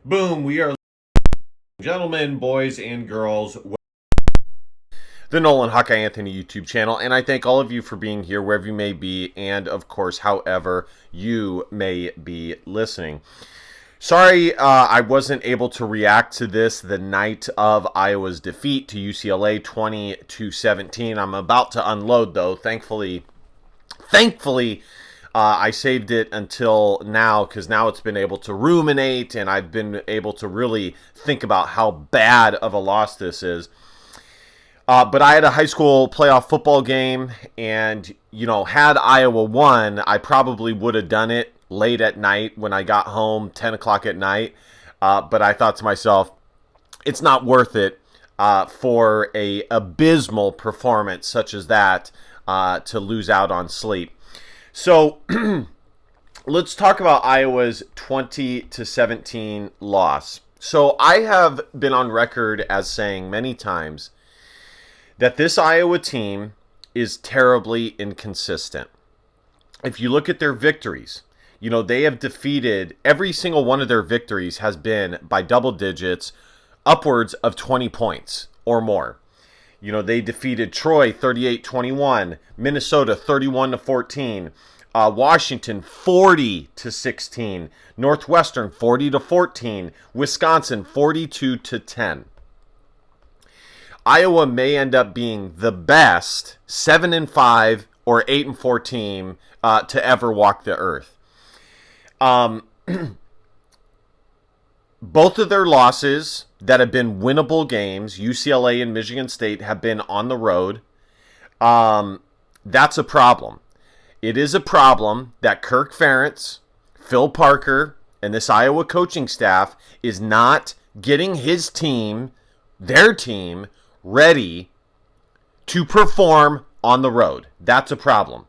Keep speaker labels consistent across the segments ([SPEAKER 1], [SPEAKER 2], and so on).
[SPEAKER 1] Boom, we are gentlemen, boys, and girls. The Nolan Hawkeye Anthony YouTube channel, and I thank all of you for being here wherever you may be, and of course, however you may be listening. Sorry, I wasn't able to react to this the night of Iowa's defeat to UCLA 20-17. I'm about to unload though. Thankfully, I saved it until now because now it's been able to ruminate and I've been able to really think about how bad of a loss this is. But I had a high school playoff football game, and, had Iowa won, I probably would have done it late at night when I got home, 10 o'clock at night. But I thought to myself, it's not worth it for a abysmal performance such as that to lose out on sleep. So let's talk about Iowa's 20-17 loss. So I have been on record as saying many times that this Iowa team is terribly inconsistent. If you look at their victories, they have defeated, every single one of their victories has been by double digits, upwards of 20 points or more. They defeated Troy 38-21, Minnesota 31-14, Washington 40-16, Northwestern 40-14, Wisconsin 42-10. Iowa may end up being the best 7-5 or 8-4 team to ever walk the earth. Both of their losses that have been winnable games, UCLA and Michigan State, have been on the road. That's a problem. It is a problem that Kirk Ferentz, Phil Parker, and this Iowa coaching staff is not getting his team, their team, ready to perform on the road. That's a problem.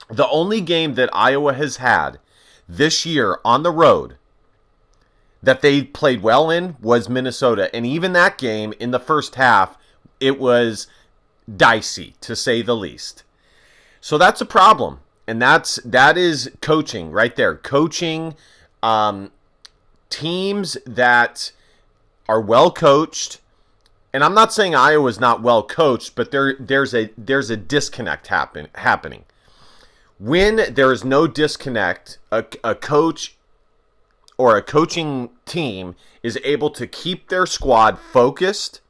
[SPEAKER 1] The only game that Iowa has had this year on the road that they played well in was Minnesota. And even that game in the first half, it was dicey, to say the least. So that's a problem. And that is coaching right there. Coaching teams that are well coached. And I'm not saying Iowa's not well coached, but there's a disconnect happening. When there is no disconnect, a coach or a coaching team is able to keep their squad focused,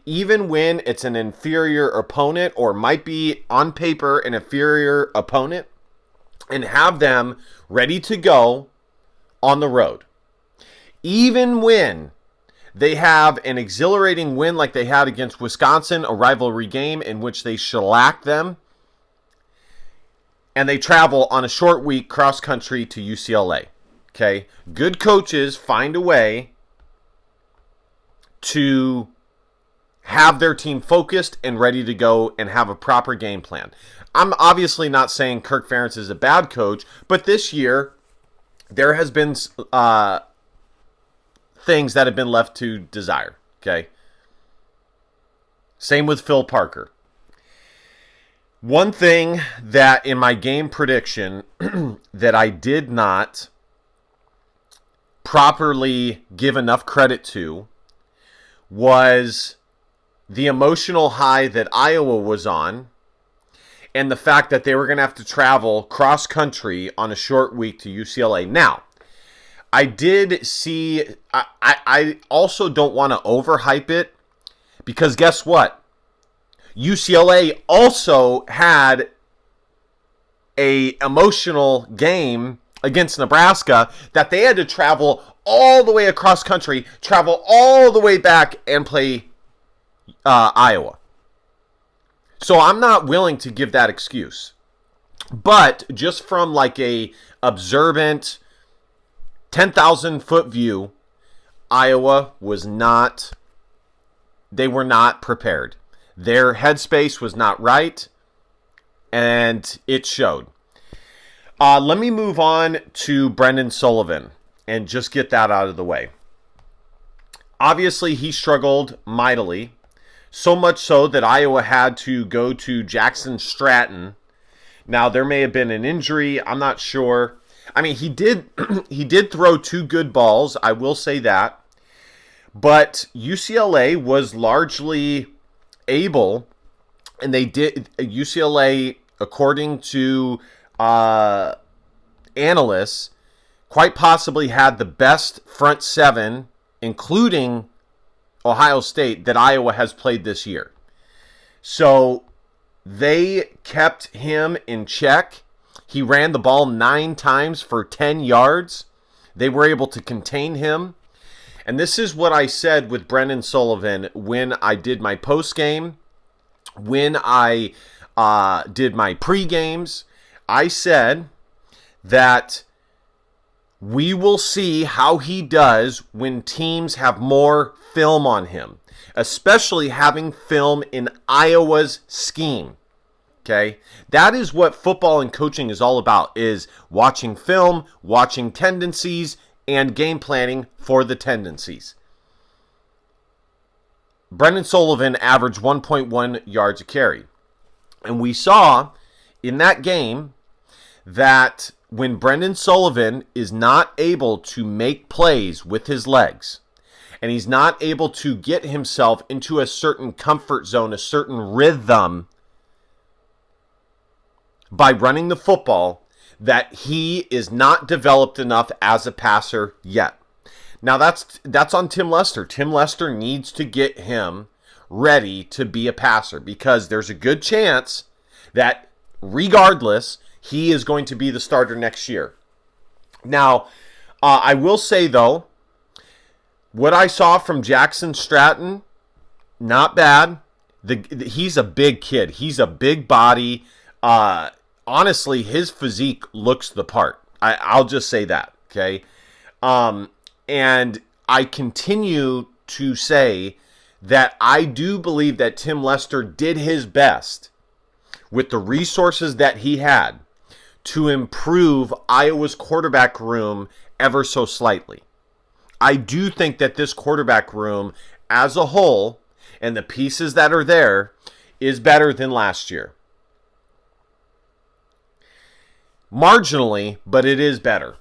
[SPEAKER 1] even when it's an inferior opponent or might be on paper an inferior opponent, and have them ready to go on the road. Even when they have an exhilarating win like they had against Wisconsin, a rivalry game in which they shellacked them, and they travel on a short week cross-country to UCLA. Okay? Good coaches find a way to have their team focused and ready to go and have a proper game plan. I'm obviously not saying Kirk Ferentz is a bad coach, but this year there has been things that have been left to desire. Okay? Same with Phil Parker. One thing that in my game prediction that I did not properly give enough credit to was the emotional high that Iowa was on and the fact that they were going to have to travel cross country on a short week to UCLA. Now, I did see, I also don't want to overhype it because guess what? UCLA also had a emotional game against Nebraska that they had to travel all the way across country, travel all the way back and play Iowa. So I'm not willing to give that excuse. But just from like a observant 10,000 foot view, Iowa was not, they were not prepared. Their headspace was not right, and it showed. Let me move on to Brendan Sullivan and just get that out of the way. Obviously, he struggled mightily, so much so that Iowa had to go to Jackson Stratton. Now, there may have been an injury. I'm not sure. I mean, he did he did throw two good balls, I will say that. But UCLA was largely able, and they did, UCLA, according to analysts, quite possibly had the best front seven, including Ohio State, that Iowa has played this year. So they kept him in check. He ran the ball 9 times for 10 yards. They were able to contain him. And this is what I said with Brendan Sullivan when I did my post game, when I did my pre-games. I said that we will see how he does when teams have more film on him, especially having film in Iowa's scheme. Okay? That is what football and coaching is all about, is watching film, watching tendencies, and game planning for the tendencies. Brendan Sullivan averaged 1.1 yards a carry. And we saw in that game that when Brendan Sullivan is not able to make plays with his legs, and he's not able to get himself into a certain comfort zone, a certain rhythm by running the football, that he is not developed enough as a passer yet. Now that's on Tim Lester. Tim Lester needs to get him ready to be a passer, because there's a good chance that regardless, he is going to be the starter next year. Now, I will say though, what I saw from Jackson Stratton, not bad. He's a big kid. He's a big body. Honestly, his physique looks the part. I'll just say that, okay? And I continue to say that I do believe that Tim Lester did his best with the resources that he had to improve Iowa's quarterback room ever so slightly. I do think that this quarterback room as a whole, and the pieces that are there, is better than last year. Marginally, but it is better.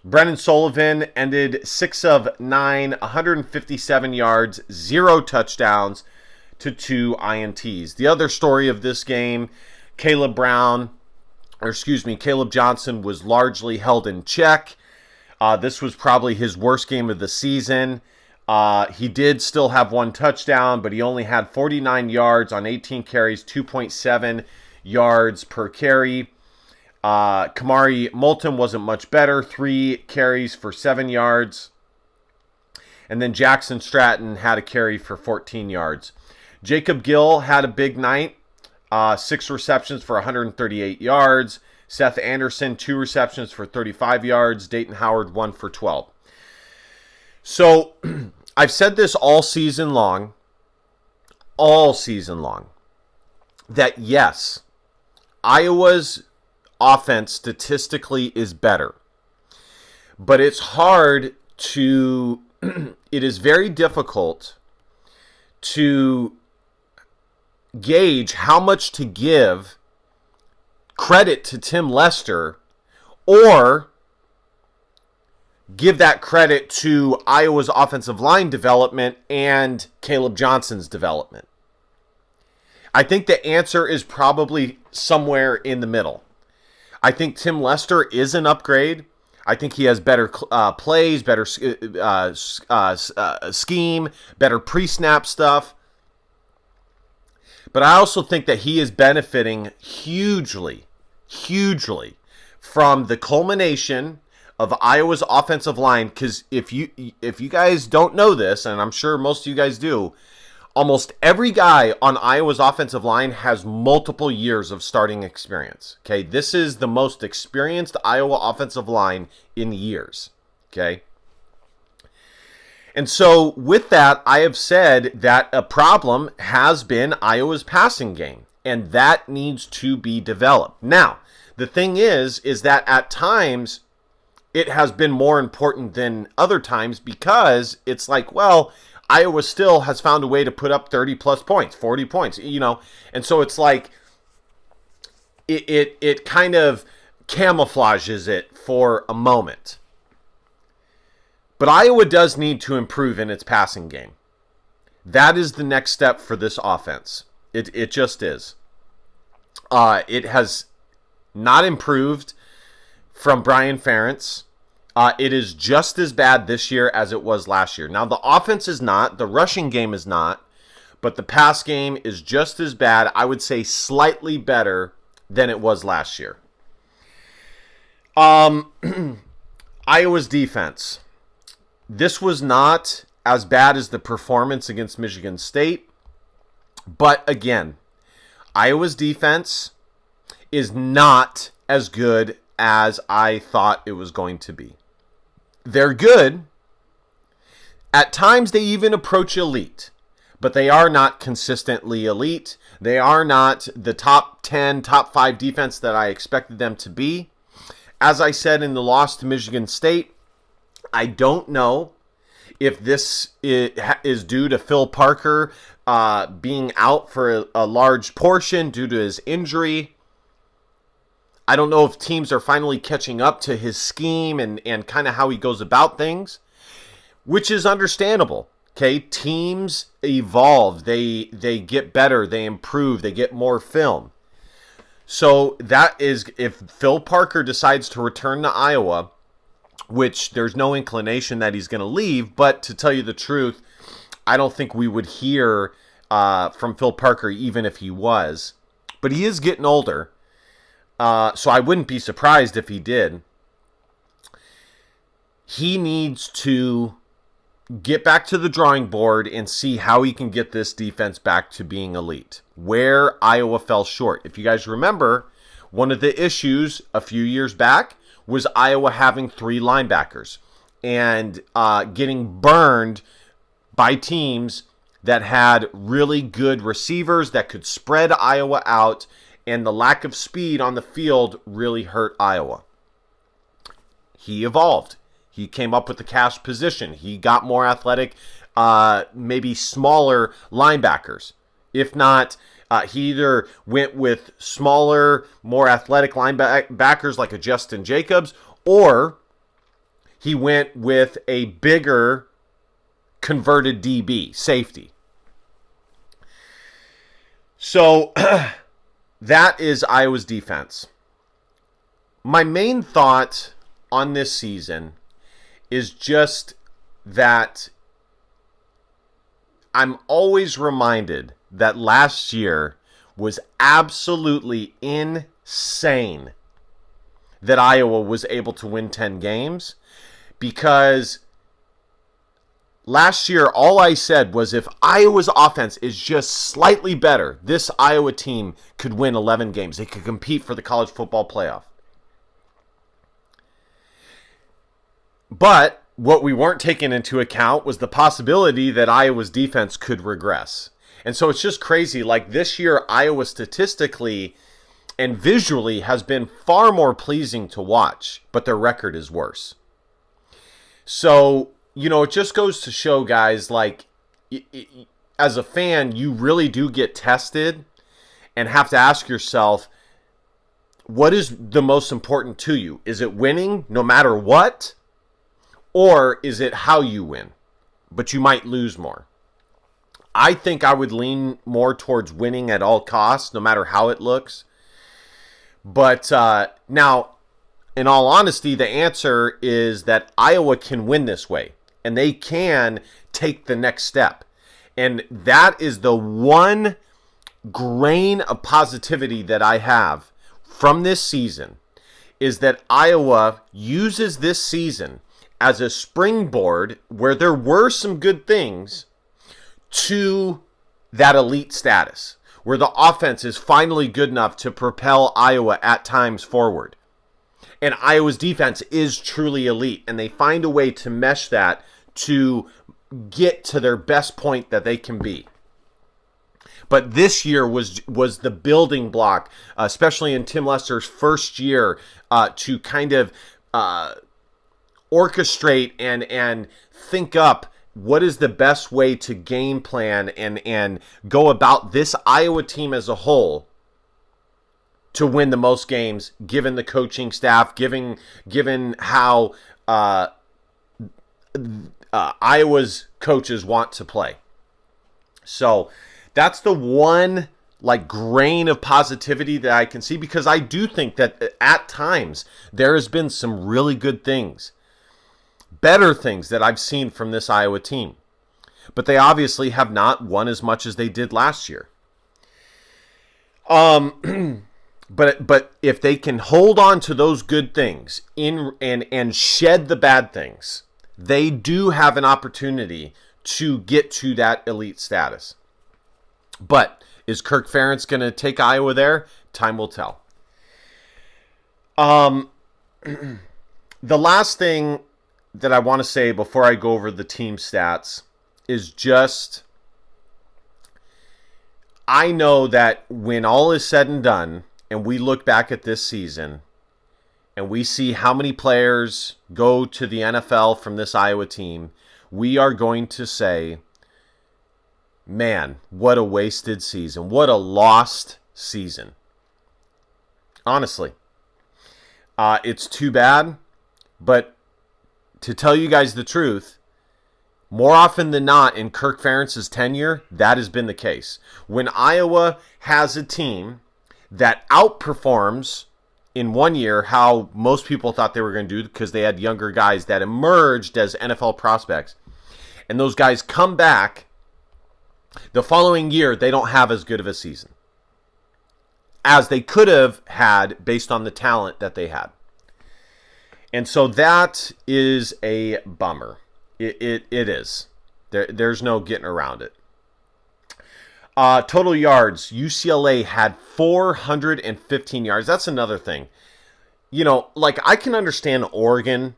[SPEAKER 1] Brendan Sullivan ended 6 of 9, 157 yards, 0 touchdowns to 2 INTs. The other story of this game, Caleb Johnson was largely held in check. This was probably his worst game of the season. He did still have 1 touchdown, but he only had 49 yards on 18 carries, 2.7 yards per carry. Kamari Moulton wasn't much better, 3 carries for 7 yards. And then Jackson Stratton had a carry for 14 yards. Jacob Gill had a big night, 6 receptions for 138 yards. Seth Anderson, 2 receptions for 35 yards. Dayton Howard, 1 for 12. So I've said this all season long, that yes, Iowa's offense statistically is better. But it's hard to, it is very difficult to gauge how much to give credit to Tim Lester or give that credit to Iowa's offensive line development and Caleb Johnson's development. I think the answer is probably somewhere in the middle. I think Tim Lester is an upgrade. I think he has better plays, better scheme, better pre-snap stuff. But I also think that he is benefiting hugely from the culmination of Iowa's offensive line. Because if you guys don't know this, and I'm sure most of you guys do, almost every guy on Iowa's offensive line has multiple years of starting experience. Okay, this is the most experienced Iowa offensive line in years. Okay. And so with that, I have said that a problem has been Iowa's passing game, and that needs to be developed. Now, the thing is that at times it has been more important than other times, because it's like, well, Iowa still has found a way to put up 30 plus points, 40 points, and so it's like it kind of camouflages it for a moment. But Iowa does need to improve in its passing game. That is the next step for this offense. It just is. It has not improved from Brian Ferentz. It is just as bad this year as it was last year. Now, the offense is not. The rushing game is not. But the pass game is just as bad. I would say slightly better than it was last year. Iowa's defense. This was not as bad as the performance against Michigan State. But again, Iowa's defense is not as good as I thought it was going to be. They're good. At times they even approach elite. But they are not consistently elite. They are not the top 10, top 5 defense that I expected them to be. As I said in the loss to Michigan State, I don't know if this is due to Phil Parker being out for a large portion due to his injury. I don't know if teams are finally catching up to his scheme and kind of how he goes about things, which is understandable. Okay, teams evolve, they get better, they improve, they get more film. So that is, if Phil Parker decides to return to Iowa, which there's no inclination that he's going to leave, but to tell you the truth, I don't think we would hear from Phil Parker even if he was. But he is getting older, so I wouldn't be surprised if he did. He needs to get back to the drawing board and see how he can get this defense back to being elite, where Iowa fell short. If you guys remember, one of the issues a few years back was Iowa having 3 linebackers and getting burned by teams that had really good receivers that could spread Iowa out, and the lack of speed on the field really hurt Iowa. He evolved. He came up with the cash position. He got more athletic, maybe smaller linebackers. If not, he either went with smaller, more athletic linebackers like a Justin Jacobs, or he went with a bigger converted DB, safety. So that is Iowa's defense. My main thought on this season is just that I'm always reminded that last year was absolutely insane that Iowa was able to win 10 games, because last year all I said was if Iowa's offense is just slightly better, this Iowa team could win 11 games. They could compete for the college football playoff. But what we weren't taking into account was the possibility that Iowa's defense could regress. And so it's just crazy. Like this year, Iowa statistically and visually has been far more pleasing to watch, but their record is worse. So, it just goes to show, guys, like, as a fan, you really do get tested and have to ask yourself, what is the most important to you? Is it winning no matter what? Or is it how you win, but you might lose more? I think I would lean more towards winning at all costs, no matter how it looks. But now, in all honesty, the answer is that Iowa can win this way, and they can take the next step. And that is the one grain of positivity that I have from this season, is that Iowa uses this season as a springboard where there were some good things to that elite status, where the offense is finally good enough to propel Iowa at times forward. And Iowa's defense is truly elite, and they find a way to mesh that to get to their best point that they can be. But this year was the building block, especially in Tim Lester's first year, to kind of orchestrate and think up what is the best way to game plan and go about this Iowa team as a whole to win the most games, given the coaching staff, given how Iowa's coaches want to play. So that's the one like grain of positivity that I can see, because I do think that at times there has been some really good things, better things that I've seen from this Iowa team. But they obviously have not won as much as they did last year. But if they can hold on to those good things and shed the bad things, they do have an opportunity to get to that elite status. But is Kirk Ferentz going to take Iowa there? Time will tell. The last thing that I want to say before I go over the team stats is just, I know that when all is said and done, and we look back at this season, and we see how many players go to the NFL from this Iowa team, we are going to say, man, what a wasted season. What a lost season. Honestly. It's too bad, but to tell you guys the truth, more often than not in Kirk Ferentz's tenure, that has been the case. When Iowa has a team that outperforms in one year how most people thought they were going to do, because they had younger guys that emerged as NFL prospects, and those guys come back, the following year they don't have as good of a season as they could have had based on the talent that they had. And so that is a bummer. It is. There's no getting around it. Total yards, UCLA had 415 yards. That's another thing. You know, like, I can understand Oregon.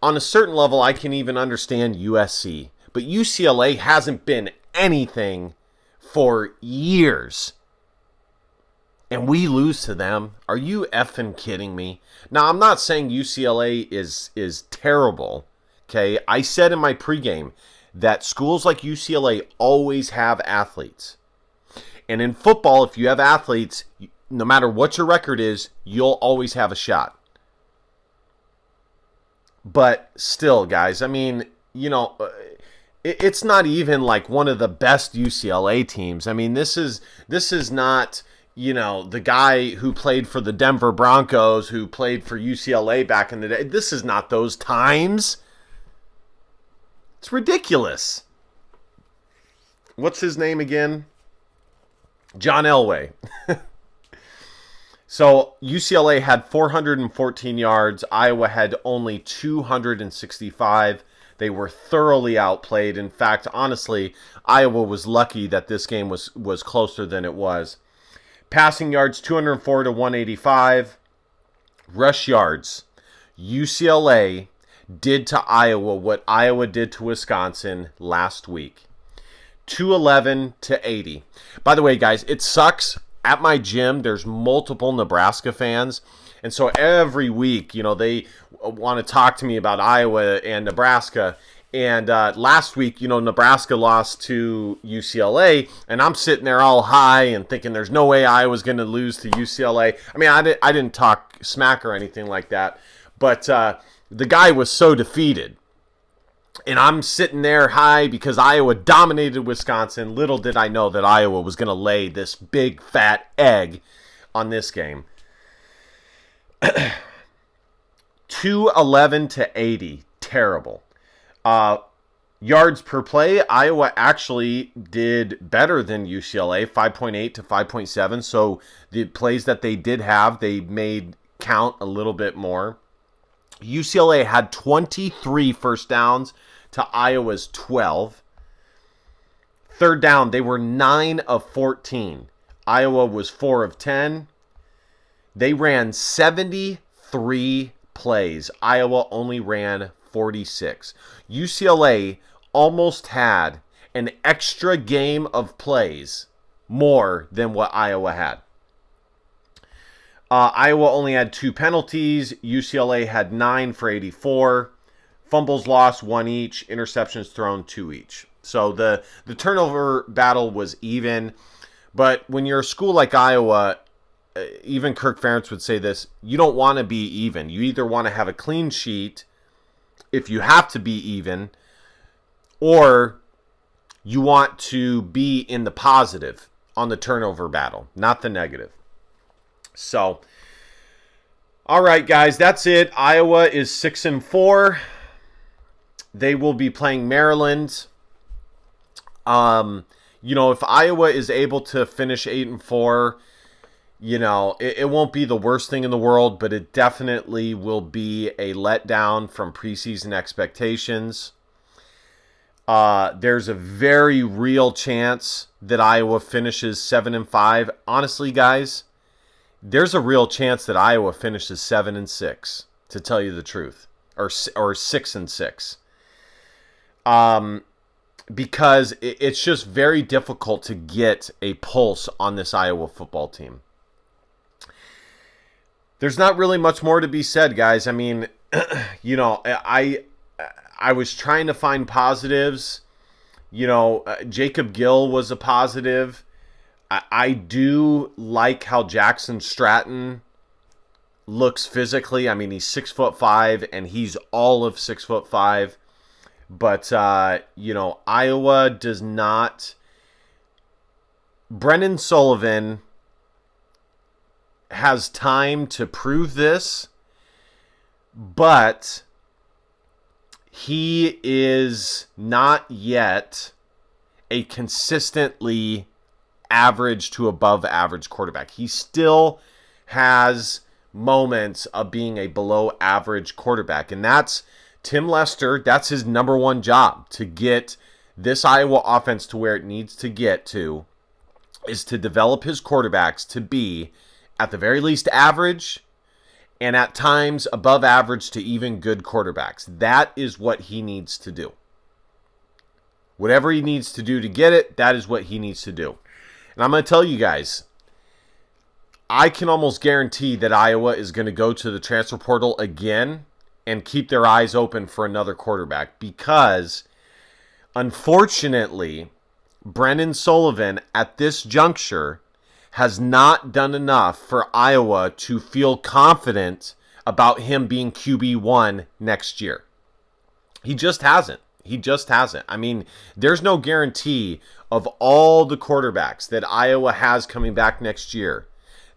[SPEAKER 1] On a certain level, I can even understand USC. But UCLA hasn't been anything for years. And we lose to them. Are you effing kidding me? Now, I'm not saying UCLA is terrible. Okay, I said in my pregame that schools like UCLA always have athletes. And in football, if you have athletes, no matter what your record is, you'll always have a shot. But still, guys, I mean, you know, it's not even like one of the best UCLA teams. I mean, this is not, you know, the guy who played for the Denver Broncos, who played for UCLA back in the day. This is not those times. It's ridiculous. What's his name again? John Elway. So UCLA had 414 yards. Iowa had only 265. They were thoroughly outplayed. In fact, honestly, Iowa was lucky that this game was closer than it was. Passing yards, 204 to 185. Rush yards. UCLA did to Iowa what Iowa did to Wisconsin last week. 211 to 80. By the way, guys, it sucks. At my gym, there's multiple Nebraska fans. And so every week, you know, they want to talk to me about Iowa and Nebraska. And last week, you know, Nebraska lost to UCLA. And I'm sitting there all high and thinking there's no way Iowa's going to lose to UCLA. I mean, I didn't talk smack or anything like that. But the guy was so defeated. And I'm sitting there high because Iowa dominated Wisconsin. Little did I know that Iowa was going to lay this big fat egg on this game. 211 to 80. Terrible. Yards per play, Iowa actually did better than UCLA, 5.8 to 5.7. So the plays that they did have, they made count a little bit more. UCLA had 23 first downs to Iowa's 12. Third down, they were 9 of 14. Iowa was 4 of 10. They ran 73 plays. Iowa only ran 46. UCLA almost had an extra game of plays more than what Iowa had. Iowa only had 2 penalties. UCLA had 9 for 84. Fumbles lost, 1 each. Interceptions thrown, 2 each. So the turnover battle was even. But when you're a school like Iowa, even Kirk Ferentz would say this, you don't want to be even. You either want to have a clean sheet if you have to be even, or you want to be in the positive on the turnover battle, not the negative. So, all right, guys, that's it. Iowa is 6-4. They will be playing Maryland. If Iowa is able to finish 8-4, it won't be the worst thing in the world, but it definitely will be a letdown from preseason expectations. There's a very real chance that Iowa finishes 7-5. Honestly, guys, there's a real chance that Iowa finishes 7-6, to tell you the truth, or 6-6. Because it's just very difficult to get a pulse on this Iowa football team. There's not really much more to be said, guys. I mean, I was trying to find positives. Jacob Gill was a positive. I do like how Jackson Stratton looks physically. I mean, he's 6'5", and he's all of 6'5". But, Iowa does not. Brennan Sullivan has time to prove this, but he is not yet a consistently average to above average quarterback. He still has moments of being a below average quarterback, and that's Tim Lester. That's his number one job, to get this Iowa offense to where it needs to get to, is to develop his quarterbacks to be at the very least average, and at times above average to even good quarterbacks. That is what he needs to do. Whatever he needs to do to get it, that is what he needs to do. And I'm going to tell you guys, I can almost guarantee that Iowa is going to go to the transfer portal again and keep their eyes open for another quarterback, because unfortunately, Brennan Sullivan at this juncture has not done enough for Iowa to feel confident about him being QB1 next year. He just hasn't. I mean, there's no guarantee of all the quarterbacks that Iowa has coming back next year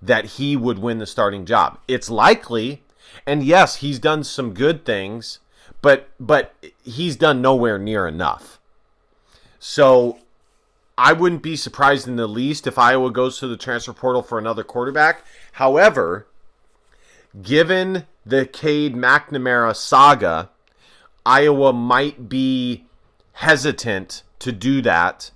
[SPEAKER 1] that he would win the starting job. It's likely, and yes, he's done some good things, but he's done nowhere near enough. So I wouldn't be surprised in the least if Iowa goes to the transfer portal for another quarterback. However, given the Cade McNamara saga, Iowa might be hesitant to do that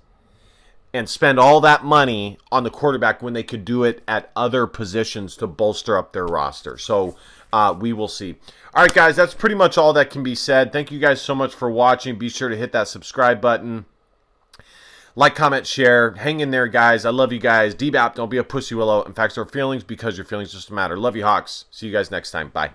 [SPEAKER 1] and spend all that money on the quarterback when they could do it at other positions to bolster up their roster. So we will see. All right, guys, that's pretty much all that can be said. Thank you guys so much for watching. Be sure to hit that subscribe button. Like, comment, share. Hang in there, guys. I love you guys. DBAP, don't be a pussy willow. In fact, our feelings, because your feelings just matter. Love you, Hawks. See you guys next time. Bye.